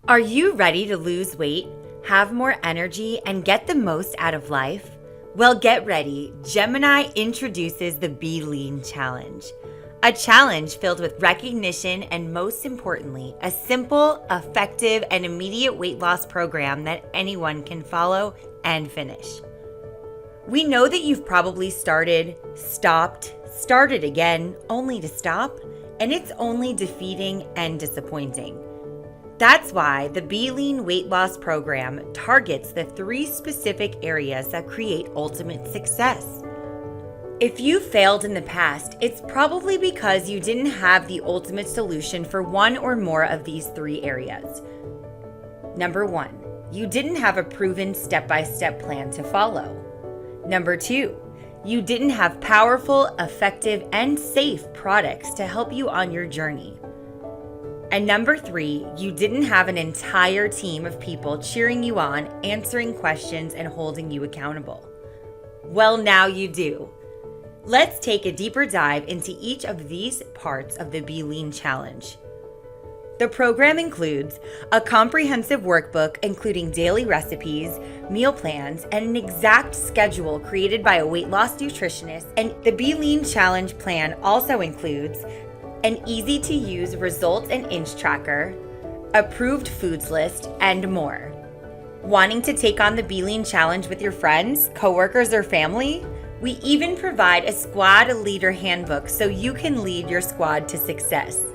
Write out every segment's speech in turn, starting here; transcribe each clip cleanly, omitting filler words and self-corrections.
Are you ready to lose weight, have more energy, and get the most out of life? Well, get ready. Gemini introduces the Be Lean Challenge. A challenge filled with recognition and, most importantly, a simple, effective, and immediate weight loss program that anyone can follow and finish. We know that you've probably started, stopped, started again, only to stop, and it's only defeating and disappointing. That's why the Be Lean weight loss program targets the 3 specific areas that create ultimate success. If you failed in the past, it's probably because you didn't have the ultimate solution for one or more of these 3 areas. Number 1, you didn't have a proven step-by-step plan to follow. Number 2, you didn't have powerful, effective, and safe products to help you on your journey. And number 3, you didn't have an entire team of people cheering you on, answering questions, and holding you accountable. Well, now you do. Let's take a deeper dive into each of these parts of the Be Lean Challenge. The program includes a comprehensive workbook including daily recipes, meal plans, and an exact schedule created by a weight loss nutritionist. And the Be Lean Challenge plan also includes an easy-to-use results and inch tracker, approved foods list, and more. Wanting to take on the Be Lean Challenge with your friends, coworkers, or family? We even provide a squad leader handbook so you can lead your squad to success.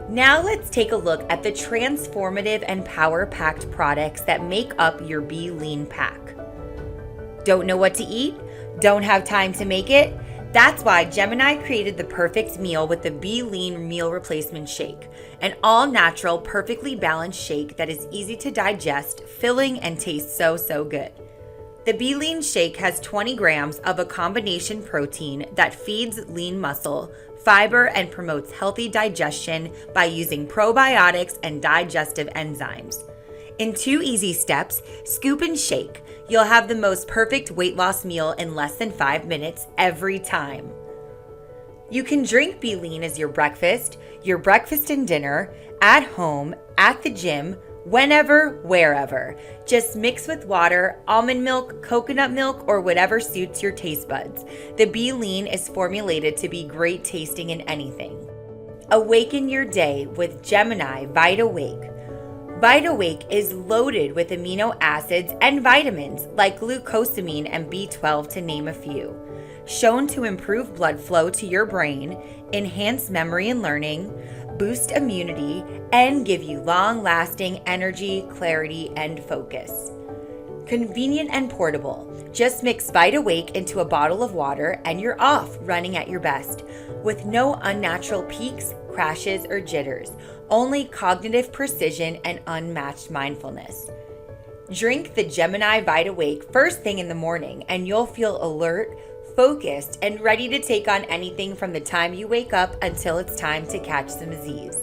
Now let's take a look at the transformative and power-packed products that make up your Be Lean pack. Don't know what to eat? Don't have time to make it? That's why Gemini created the perfect meal with the Be Lean Meal Replacement Shake, an all-natural, perfectly balanced shake that is easy to digest, filling, and tastes so good. The Be Lean Shake has 20 grams of a combination protein that feeds lean muscle, fiber, and promotes healthy digestion by using probiotics and digestive enzymes. In 2 easy steps, scoop and shake. You'll have the most perfect weight loss meal in less than 5 minutes every time. You can drink Be Lean as your breakfast and dinner, at home, at the gym, whenever, wherever. Just mix with water, almond milk, coconut milk, or whatever suits your taste buds. The Be Lean is formulated to be great tasting in anything. Awaken your day with Gemini VitaWake. VitaWake is loaded with amino acids and vitamins like glucosamine and B12 to name a few. Shown to improve blood flow to your brain, enhance memory and learning, boost immunity, and give you long-lasting energy, clarity, and focus. Convenient and portable. Just mix VitaWake into a bottle of water and you're off running at your best, with no unnatural peaks, crashes, or jitters, only cognitive precision and unmatched mindfulness. Drink the Gemini VitaWake first thing in the morning and you'll feel alert, focused, and ready to take on anything from the time you wake up until it's time to catch some Z's.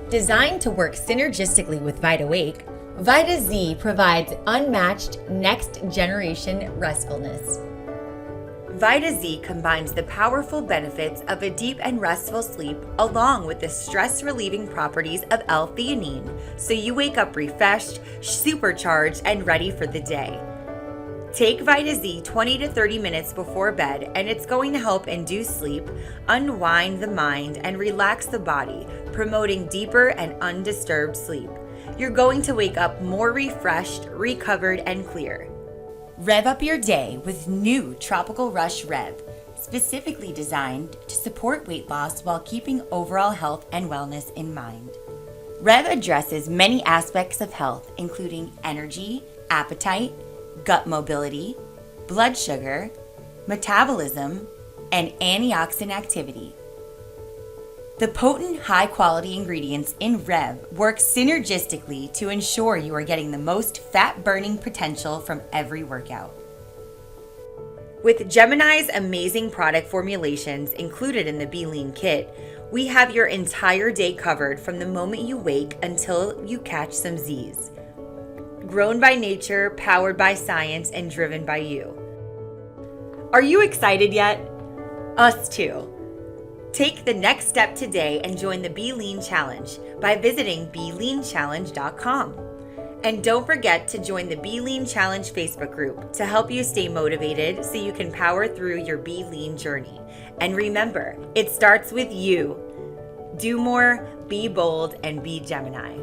Designed to work synergistically with VitaWake, VitaZ provides unmatched next-generation restfulness. VitaZ combines the powerful benefits of a deep and restful sleep along with the stress-relieving properties of L-theanine, so you wake up refreshed, supercharged, and ready for the day. Take VitaZ 20 to 30 minutes before bed, and it's going to help induce sleep, unwind the mind, and relax the body, promoting deeper and undisturbed sleep. You're going to wake up more refreshed, recovered, and clear. Rev up your day with new Tropical Rush Rev, specifically designed to support weight loss while keeping overall health and wellness in mind. Rev addresses many aspects of health, including energy, appetite, gut mobility, blood sugar, metabolism, and antioxidant activity. The potent, high-quality ingredients in Rev work synergistically to ensure you are getting the most fat-burning potential from every workout. With Gemini's amazing product formulations included in the Be Lean kit, we have your entire day covered from the moment you wake until you catch some Z's. Grown by nature, powered by science, and driven by you. Are you excited yet? Us too. Take the next step today and join the Be Lean Challenge by visiting BeLeanChallenge.com. And don't forget to join the Be Lean Challenge Facebook group to help you stay motivated so you can power through your Be Lean journey. And remember, it starts with you. Do more, be bold, and be Gemini.